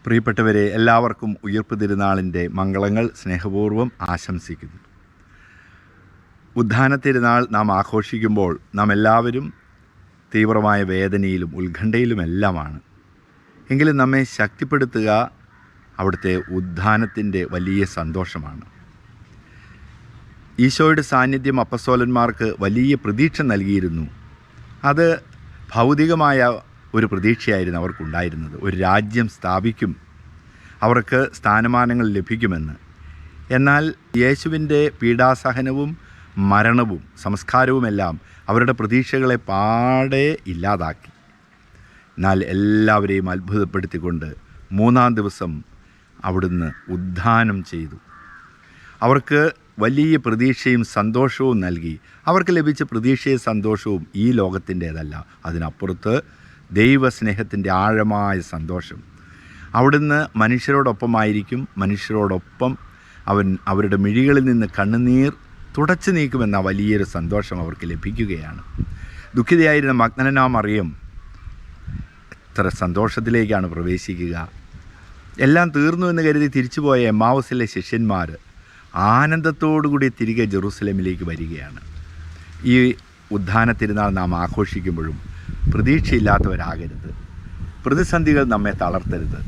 പ്രിയപ്പെട്ടവരെ, എല്ലാവർക്കും ഉയിർപ്പ് തിരുനാളിൻ്റെ മംഗളങ്ങൾ സ്നേഹപൂർവ്വം ആശംസിക്കുന്നു. ഉദ്ധാന തിരുനാൾ നാം ആഘോഷിക്കുമ്പോൾ നാം എല്ലാവരും തീവ്രമായ വേദനയിലും ഉത്കണ്ഠയിലുമെല്ലാമാണ്. എങ്കിലും നമ്മെ ശക്തിപ്പെടുത്തുക അവിടുത്തെ ഉദ്ധാനത്തിൻ്റെ വലിയ സന്തോഷമാണ്. ഈശോയുടെ സാന്നിധ്യം അപ്പസ്തോലന്മാർക്ക് വലിയ പ്രതീക്ഷ നൽകിയിരുന്നു. അത് ഭൗതികമായ ഒരു പ്രതീക്ഷയായിരുന്നു അവർക്കുണ്ടായിരുന്നത്. ഒരു രാജ്യം സ്ഥാപിക്കും, അവർക്ക് സ്ഥാനമാനങ്ങൾ ലഭിക്കുമെന്ന്. എന്നാൽ യേശുവിൻ്റെ പീഡാസഹനവും മരണവും സംസ്കാരവുമെല്ലാം അവരുടെ പ്രതീക്ഷകളെ പാടെ ഇല്ലാതാക്കി. എന്നാൽ എല്ലാവരെയും അത്ഭുതപ്പെടുത്തിക്കൊണ്ട് 3-ാം ദിവസം അവിടുന്ന് ഉദ്ധാനം ചെയ്തു. അവർക്ക് വലിയ പ്രതീക്ഷയും സന്തോഷവും നൽകി. അവർക്ക് ലഭിച്ച പ്രതീക്ഷയും സന്തോഷവും ഈ ലോകത്തിൻ്റേതല്ല, അതിനപ്പുറത്ത് ദൈവസ്നേഹത്തിൻ്റെ ആഴമായ സന്തോഷം. അവിടുന്ന് മനുഷ്യരോടൊപ്പമായിരിക്കും, മനുഷ്യരോടൊപ്പം അവരുടെ മിഴികളിൽ നിന്ന് കണ്ണുനീർ തുടച്ചു നീക്കുമെന്ന വലിയൊരു സന്തോഷം അവർക്ക് ലഭിക്കുകയാണ്. ദുഃഖിതയായിരുന്ന മഗ്ദലനായ മറിയം എത്ര സന്തോഷത്തിലേക്കാണ് പ്രവേശിക്കുക. എല്ലാം തീർന്നു എന്ന് കരുതി തിരിച്ചുപോയ എമ്മാവുസിലെ ശിഷ്യന്മാർ ആനന്ദത്തോടുകൂടി തിരികെ ജെറൂസലേമിലേക്ക് വരികയാണ്. ഈ ഉദ്ധാന തിരുനാൾ നാം ആഘോഷിക്കുമ്പോഴും പ്രതീക്ഷയില്ലാത്തവരാകരുത്. പ്രതിസന്ധികൾ നമ്മെ തളർത്തരുത്.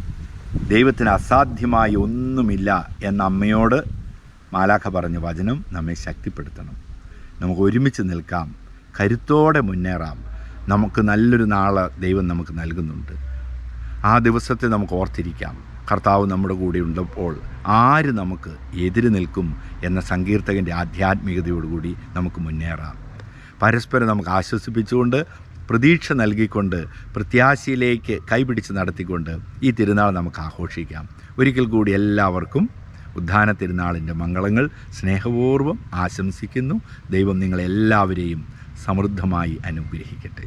ദൈവത്തിന് അസാധ്യമായി ഒന്നുമില്ല എന്ന അമ്മയോട് മാലാഖ പറഞ്ഞ വചനം നമ്മെ ശക്തിപ്പെടുത്തണം. നമുക്ക് ഒരുമിച്ച് നിൽക്കാം, കരുത്തോടെ മുന്നേറാം. നമുക്ക് നല്ലൊരു നാളെ ദൈവം നമുക്ക് നൽകുന്നുണ്ട്. ആ ദിവസത്തെ നമുക്ക് ഓർത്തിരിക്കാം. കർത്താവ് നമ്മുടെ കൂടെ ഉള്ളപ്പോൾ ആര് നമുക്ക് എതിര് നിൽക്കും എന്ന സങ്കീർത്തകൻ്റെ ആധ്യാത്മികതയോടുകൂടി നമുക്ക് മുന്നേറാം. പരസ്പരം നമുക്ക് ആശ്വസിപ്പിച്ചുകൊണ്ട്, പ്രതീക്ഷ നൽകിക്കൊണ്ട്, പ്രത്യാശയിലേക്ക് കൈപിടിച്ച് നടത്തിക്കൊണ്ട് ഈ തിരുനാൾ നമുക്ക് ആഘോഷിക്കാം. ഒരിക്കൽ കൂടി എല്ലാവർക്കും ഉദ്ധാന തിരുനാളിൻ്റെ മംഗളങ്ങൾ സ്നേഹപൂർവ്വം ആശംസിക്കുന്നു. ദൈവം നിങ്ങളെല്ലാവരെയും സമൃദ്ധമായി അനുഗ്രഹിക്കട്ടെ.